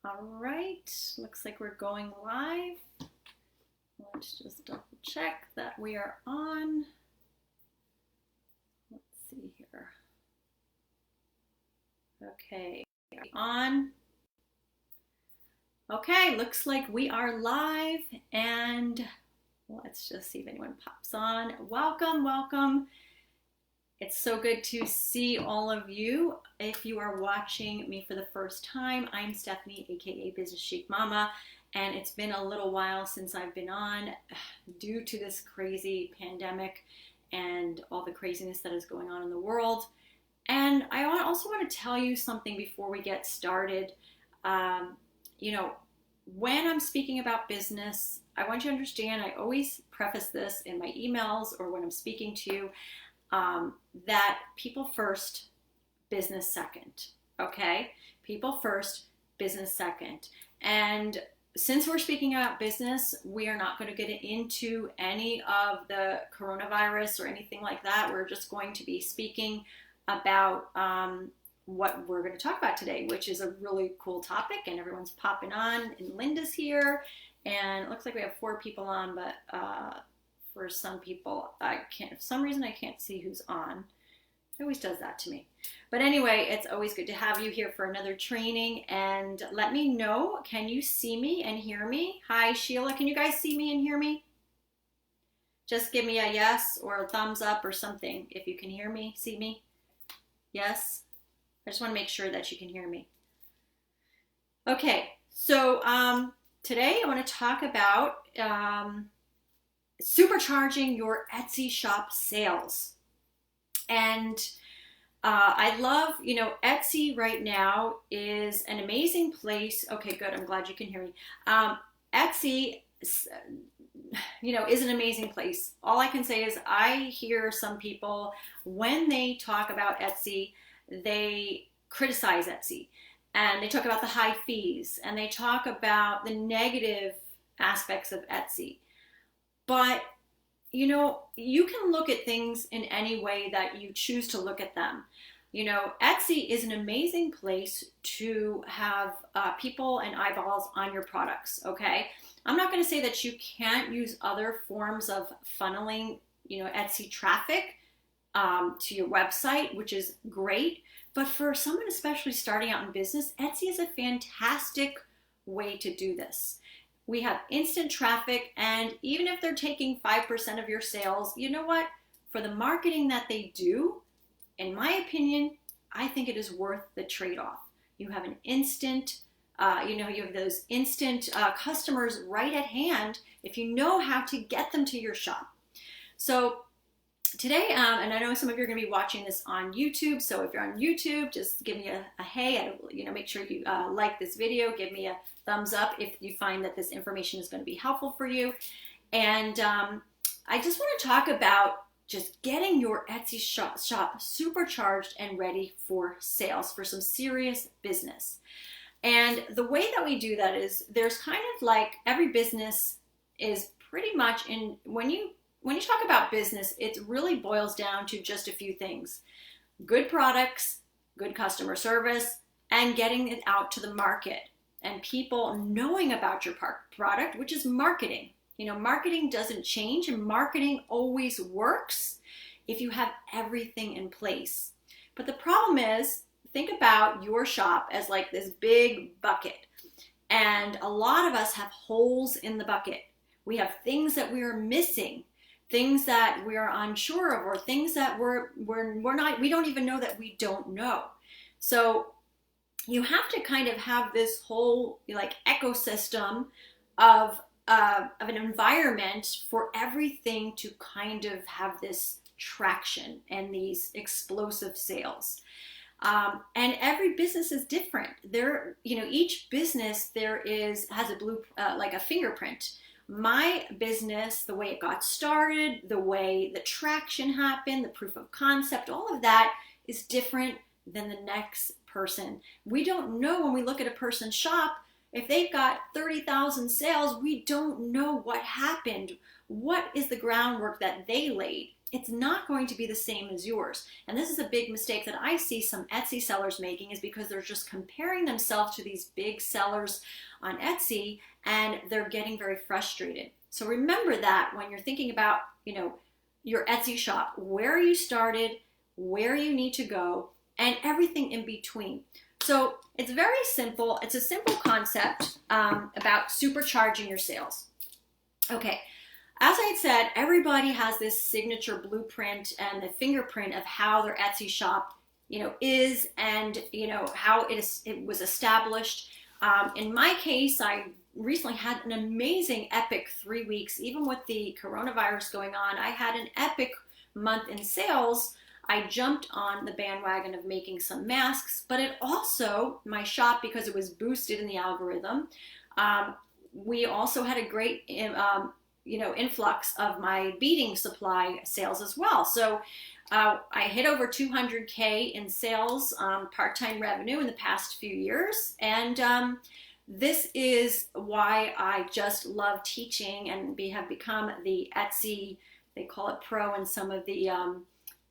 All right, looks like we're going live. Let's just double check that we are on. Let's see here. Okay, on. Okay, looks like we are live, and let's just see if anyone pops on. Welcome, welcome. It's so good to see all of you. If you are watching me for the first time, I'm Stephanie, aka Business Chic Mama, and it's been a little while since I've been on due to this crazy pandemic and all the craziness that is going on in the world. And I also want to tell you something before we get started. When I'm speaking about business, I want you to understand, I always preface this in my emails or when I'm speaking to you, that people first, business second, okay? People first, business second. And since we're speaking about business, we are not going to get into any of the coronavirus or anything like that. We're just going to be speaking about what we're going to talk about today, which is a really cool topic, and everyone's popping on, and Linda's here, and it looks like we have 4 people on, but for some people, for some reason I can't see who's on. It always does that to me. But anyway, it's always good to have you here for another training, and let me know, can you see me and hear me? Hi, Sheila, can you guys see me and hear me? Just give me a yes or a thumbs up or something if you can hear me, see me. Yes? I just want to make sure that you can hear me. Okay, so today I want to talk about supercharging your Etsy shop sales. And I love, Etsy right now is an amazing place. Okay, good. I'm glad you can hear me. Etsy, is an amazing place. All I can say is I hear some people, when they talk about Etsy, they criticize Etsy. And they talk about the high fees. And they talk about the negative aspects of Etsy. But you can look at things in any way that you choose to look at them. Etsy is an amazing place to have people and eyeballs on your products, okay? I'm not going to say that you can't use other forms of funneling, Etsy traffic to your website, which is great. But for someone especially starting out in business, Etsy is a fantastic way to do this. We have instant traffic, and even if they're taking 5% of your sales, you know what? For the marketing that they do, in my opinion, I think it is worth the trade-off. You have an instant, you have those instant customers right at hand if you know how to get them to your shop. So today, and I know some of you are going to be watching this on YouTube, so if you're on YouTube, just give me a hey, make sure you like this video, give me a thumbs up if you find that this information is going to be helpful for you. And I just want to talk about just getting your Etsy shop supercharged and ready for sales, for some serious business. And the way that we do that is there's kind of like every business is pretty much when you talk about business, it really boils down to just a few things: good products, good customer service, and getting it out to the market and people knowing about your product, which is marketing. Marketing doesn't change, and marketing always works if you have everything in place. But the problem is, think about your shop as like this big bucket, and a lot of us have holes in the bucket. We have things that we are missing, things that we are unsure of, or things that we don't even know that we don't know. So you have to kind of have this whole like ecosystem of an environment for everything to kind of have this traction and these explosive sales. And every business is different. Each business has like a fingerprint. My business, the way it got started, the way the traction happened, the proof of concept, all of that is different than the next person. We don't know when we look at a person's shop, if they've got 30,000 sales, we don't know what happened. What is the groundwork that they laid? it's not going to be the same as yours. And this is a big mistake that I see some Etsy sellers making, is because they're just comparing themselves to these big sellers on Etsy, and they're getting very frustrated. So remember that when you're thinking about, your Etsy shop, where you started, where you need to go, and everything in between. So it's very simple. It's a simple concept about supercharging your sales. Okay, as I had said, everybody has this signature blueprint and the fingerprint of how their Etsy shop, is, and how it was established. In my case, I recently had an amazing, epic 3 weeks. Even with the coronavirus going on, I had an epic month in sales. I jumped on the bandwagon of making some masks, but it also, my shop, because it was boosted in the algorithm, we also had a great, influx of my beading supply sales as well. So I hit over 200K in sales, part-time revenue in the past few years. And this is why I just love teaching, and we have become the Etsy, they call it pro in some of the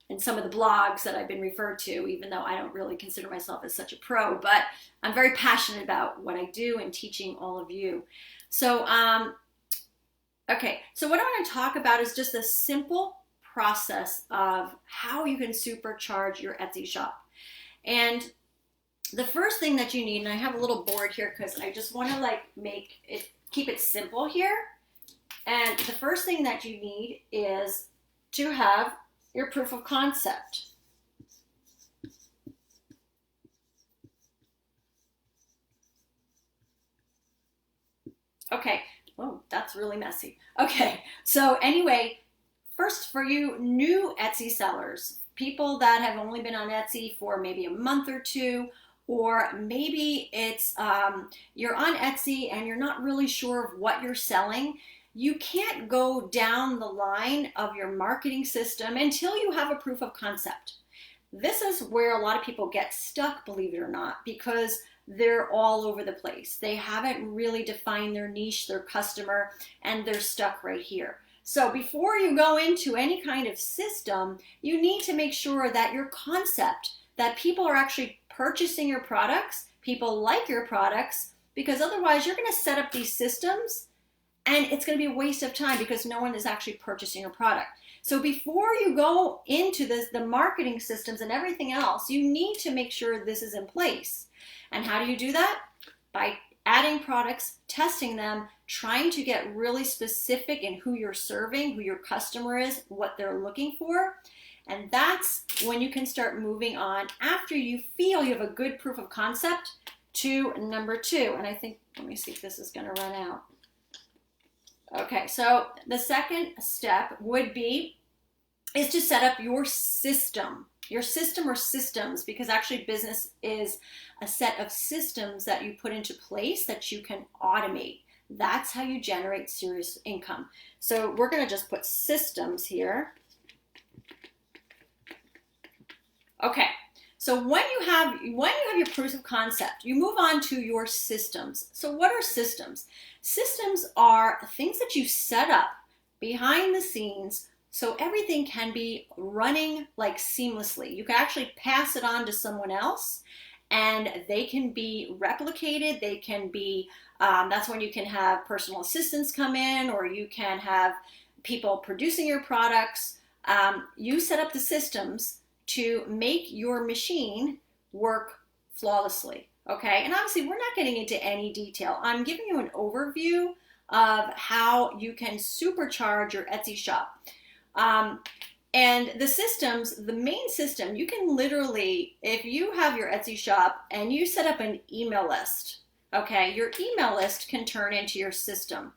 blogs that I've been referred to, even though I don't really consider myself as such a pro, but I'm very passionate about what I do and teaching all of you. So, okay, so what I want to talk about is just a simple process of how you can supercharge your Etsy shop. And the first thing that you need, and I have a little board here because I just want to keep it simple here. And the first thing that you need is to have your proof of concept. Okay, oh, that's really messy. Okay, so anyway, first, for you new Etsy sellers, people that have only been on Etsy for maybe a month or two, or maybe it's you're on Etsy and you're not really sure of what you're selling, you can't go down the line of your marketing system until you have a proof of concept. This is where a lot of people get stuck, believe it or not, because they're all over the place. They haven't really defined their niche, their customer, and they're stuck right here. So before you go into any kind of system, you need to make sure that your concept, that people are actually purchasing your products, people like your products, because otherwise you're going to set up these systems and it's going to be a waste of time because no one is actually purchasing your product. So before you go into the marketing systems and everything else, you need to make sure this is in place. And how do you do that? By adding products, testing them, trying to get really specific in who you're serving, who your customer is, what they're looking for. And that's when you can start moving on after you feel you have a good proof of concept to number 2. And I think, let me see if this is going to run out. Okay, so the second step is to set up your system or systems, because actually business is a set of systems that you put into place that you can automate. That's how you generate serious income. So we're going to just put systems here. Okay, so when you have your proof of concept, you move on to your systems. So what are systems? Systems are things that you set up behind the scenes so everything can be running like seamlessly. You can actually pass it on to someone else and they can be replicated. They can be, that's when you can have personal assistants come in, or you can have people producing your products. You set up the systems to make your machine work flawlessly, okay? And obviously, we're not getting into any detail. I'm giving you an overview of how you can supercharge your Etsy shop. And the systems, the main system, you can literally, if you have your Etsy shop and you set up an email list, okay, your email list can turn into your system.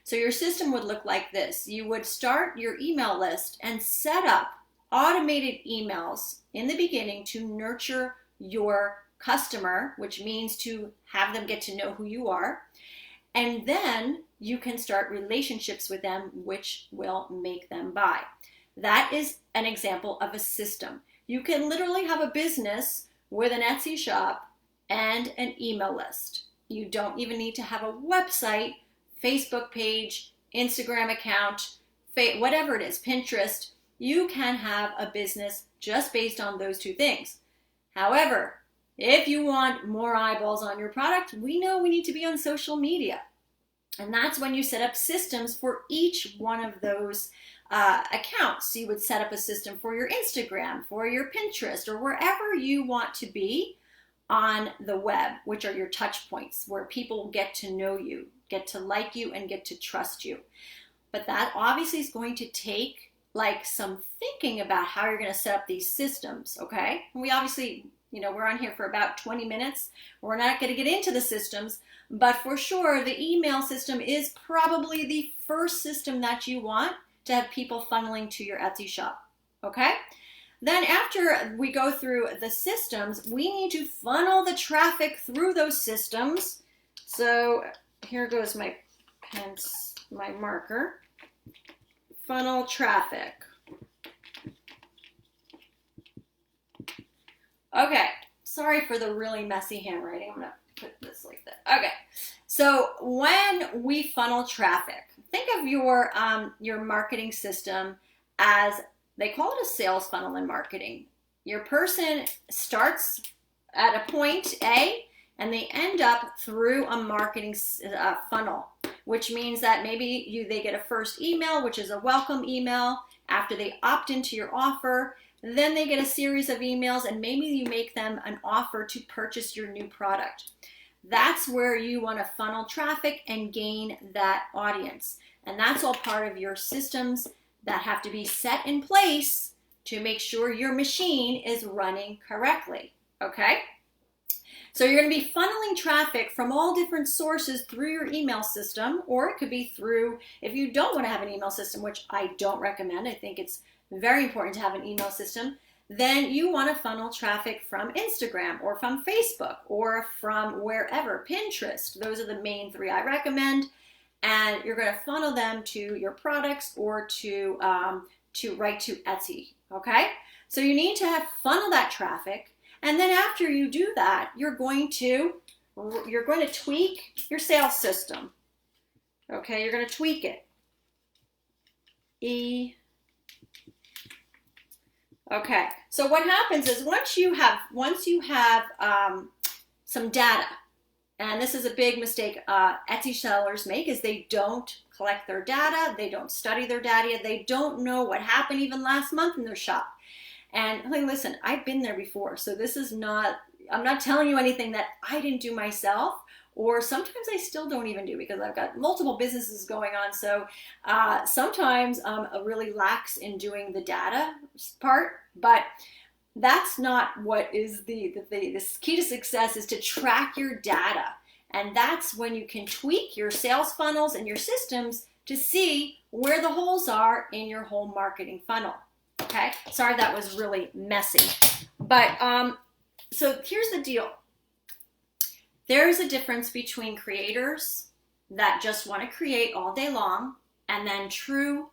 So your system would look like this. You would start your email list and set up automated emails in the beginning to nurture your customer, which means to have them get to know who you are. And then you can start relationships with them, which will make them buy. That is an example of a system. You can literally have a business with an Etsy shop and an email list. You don't even need to have a website, Facebook page, Instagram account, whatever it is, Pinterest. you can have a business just based on those two things. However, if you want more eyeballs on your product, we know we need to be on social media. And that's when you set up systems for each one of those accounts. So you would set up a system for your Instagram, for your Pinterest, or wherever you want to be on the web, which are your touch points, where people get to know you, get to like you, and get to trust you. But that obviously is going to take like some thinking about how you're going to set up these systems, okay? And we obviously, we're on here for about 20 minutes. We're not going to get into the systems, but for sure, the email system is probably the first system that you want to have people funneling to your Etsy shop, okay? Then after we go through the systems, we need to funnel the traffic through those systems. So here goes my marker. Funnel traffic. Okay, sorry for the really messy handwriting. I'm gonna put this like that. Okay, so when we funnel traffic, think of your marketing system as, they call it a sales funnel in marketing. Your person starts at a point A and they end up through a marketing funnel, which means that maybe they get a first email, which is a welcome email. After they opt into your offer, then they get a series of emails, and maybe you make them an offer to purchase your new product. That's where you want to funnel traffic and gain that audience. And that's all part of your systems that have to be set in place to make sure your machine is running correctly, okay? So you're going to be funneling traffic from all different sources through your email system, or it could be through, if you don't want to have an email system, which I don't recommend, I think it's very important to have an email system, then you want to funnel traffic from Instagram or from Facebook or from wherever, Pinterest. Those are the main three I recommend. And you're going to funnel them to your products or to right to Etsy, okay? So you need to funnel that traffic. And then after you do that, you're going to tweak your sales system. Okay, you're going to tweak it. Okay, so what happens is once you have some data, and this is a big mistake Etsy sellers make, is they don't collect their data, they don't study their data, they don't know what happened even last month in their shop. And hey, listen, I've been there before, so this is not, I'm not telling you anything that I didn't do myself, or sometimes I still don't even do because I've got multiple businesses going on. So sometimes I'm really lax in doing the data part, but that's not what is the key to success, is to track your data. And that's when you can tweak your sales funnels and your systems to see where the holes are in your whole marketing funnel. Okay, sorry that was really messy. But so here's the deal. There's a difference between creators that just want to create all day long and then true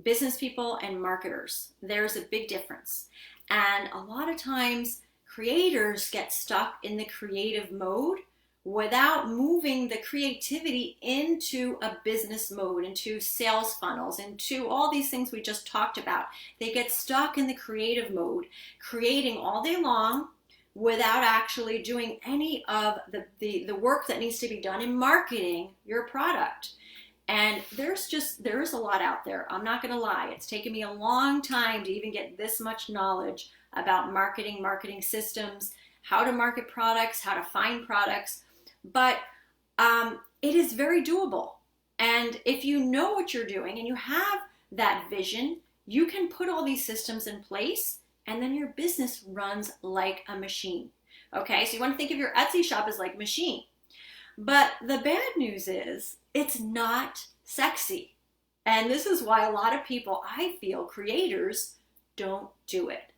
business people and marketers. There's a big difference. And a lot of times creators get stuck in the creative mode without moving the creativity into a business mode, into sales funnels, into all these things we just talked about. They get stuck in the creative mode, creating all day long without actually doing any of the work that needs to be done in marketing your product. And there is a lot out there. I'm not gonna lie. It's taken me a long time to even get this much knowledge about marketing systems, how to market products, how to find products. But it is very doable. And if you know what you're doing and you have that vision, you can put all these systems in place, and then your business runs like a machine. Okay, so you want to think of your Etsy shop as like a machine. But the bad news is it's not sexy. And this is why a lot of people, I feel, creators, don't do it.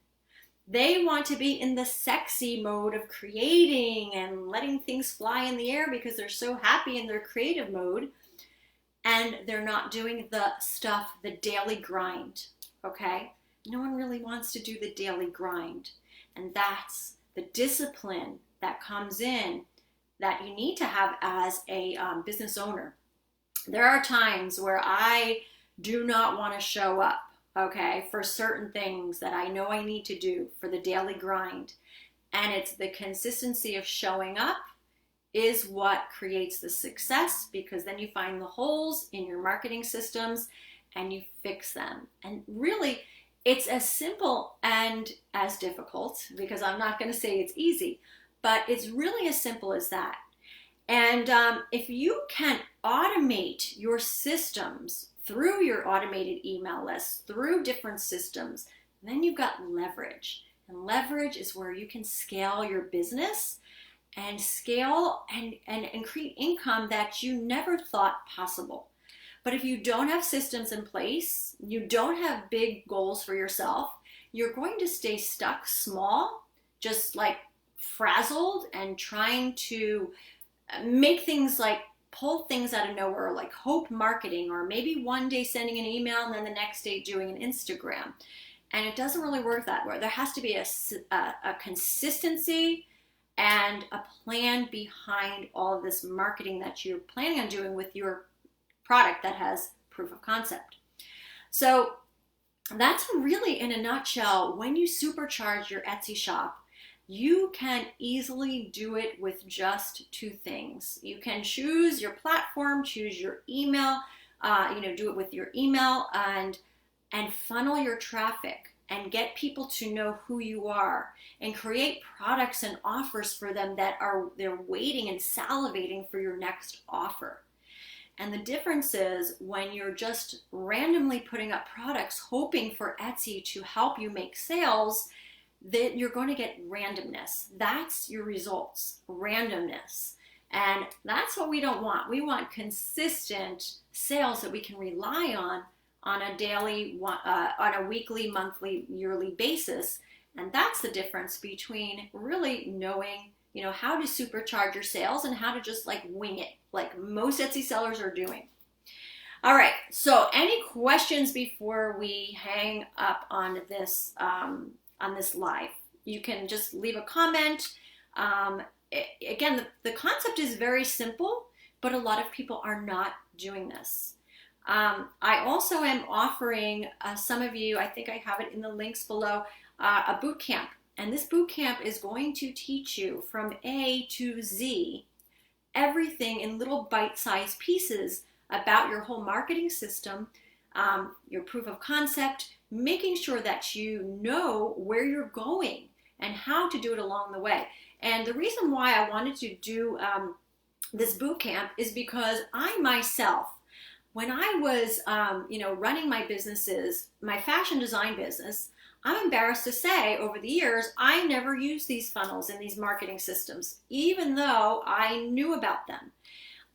They want to be in the sexy mode of creating and letting things fly in the air because they're so happy in their creative mode, and they're not doing the stuff, the daily grind, okay? No one really wants to do the daily grind, and that's the discipline that comes in that you need to have as a business owner. There are times where I do not want to show up, okay, for certain things that I know I need to do for the daily grind. And it's the consistency of showing up is what creates the success, because then you find the holes in your marketing systems and you fix them. And really, it's as simple and as difficult, because I'm not going to say it's easy, but it's really as simple as that. And if you can automate your systems through your automated email list, through different systems, then you've got leverage. And leverage is where you can scale your business and scale and create income that you never thought possible. But if you don't have systems in place, you don't have big goals for yourself, you're going to stay stuck small, just like frazzled and trying to make things like pull things out of nowhere, like hope marketing, or maybe one day sending an email and then the next day doing an Instagram. And it doesn't really work that way. There has to be a consistency and a plan behind all of this marketing that you're planning on doing with your product that has proof of concept. So that's really, in a nutshell, when you supercharge your Etsy shop, you can easily do it with just two things. You can choose your platform, choose your email, do it with your email, and funnel your traffic and get people to know who you are and create products and offers for them that they're waiting and salivating for your next offer. And the difference is when you're just randomly putting up products hoping for Etsy to help you make sales, that you're going to get randomness. That's your results, randomness. And that's what we don't want. We want consistent sales that we can rely on a daily, on a weekly, monthly, yearly basis. And that's the difference between really knowing, how to supercharge your sales and how to just like wing it, like most Etsy sellers are doing. All right, so any questions before we hang up on this live? You can just leave a comment. Again, the concept is very simple, but a lot of people are not doing this. I also am offering some of you, I think I have it in the links below, a boot camp. And this boot camp is going to teach you from A to Z everything in little bite-sized pieces about your whole marketing system, your proof of concept, making sure that you know where you're going and how to do it along the way. And the reason why I wanted to do this boot camp is because I myself, when I was running my businesses, my fashion design business, I'm embarrassed to say over the years, I never used these funnels and these marketing systems, even though I knew about them.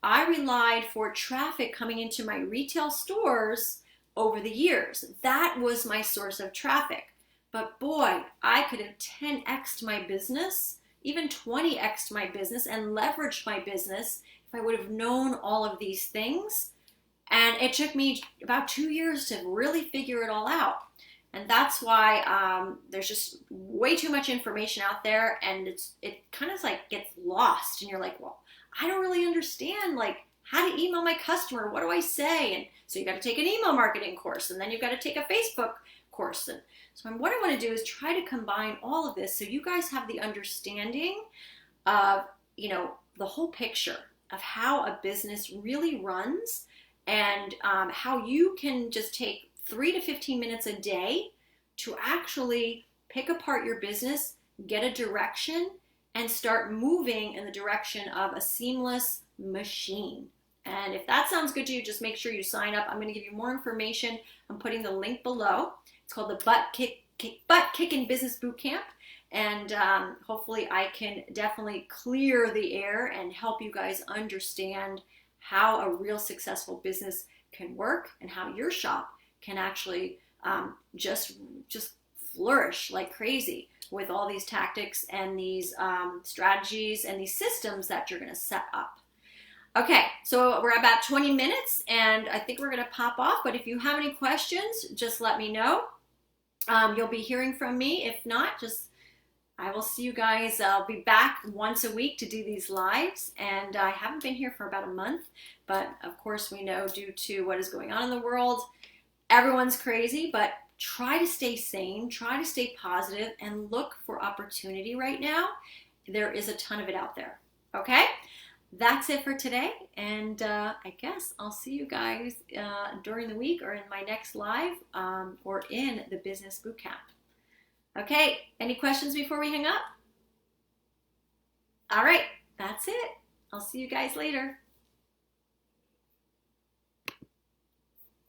I relied for traffic coming into my retail stores over the years. That was my source of traffic. But boy, I could have 10x'd my business, even 20x'd my business, and leveraged my business if I would have known all of these things. And it took me about 2 years to really figure it all out. And that's why there's just way too much information out there, and it kind of like gets lost, and you're like, well, I don't really understand like how to email my customer. What do I say? And so you got to take an email marketing course, and then you've got to take a Facebook course. And so what I want to do is try to combine all of this so you guys have the understanding of, the whole picture of how a business really runs, and how you can just take 3 to 15 minutes a day to actually pick apart your business, get a direction, and start moving in the direction of a seamless machine. And if that sounds good to you, just make sure you sign up. I'm going to give you more information. I'm putting the link below. It's called the Butt Kickin' Business Bootcamp. And hopefully I can definitely clear the air and help you guys understand how a real successful business can work and how your shop can actually just flourish like crazy with all these tactics and these strategies and these systems that you're going to set up. Okay, so we're about 20 minutes, and I think we're going to pop off. But if you have any questions, just let me know. You'll be hearing from me. If not, I will see you guys. I'll be back once a week to do these lives, and I haven't been here for about a month. But of course, we know due to what is going on in the world, everyone's crazy, but try to stay sane, try to stay positive, and look for opportunity right now. There is a ton of it out there. Okay? That's it for today. And I guess I'll see you guys during the week or in my next live or in the Business Bootcamp. Okay, any questions before we hang up? All right, that's it. I'll see you guys later.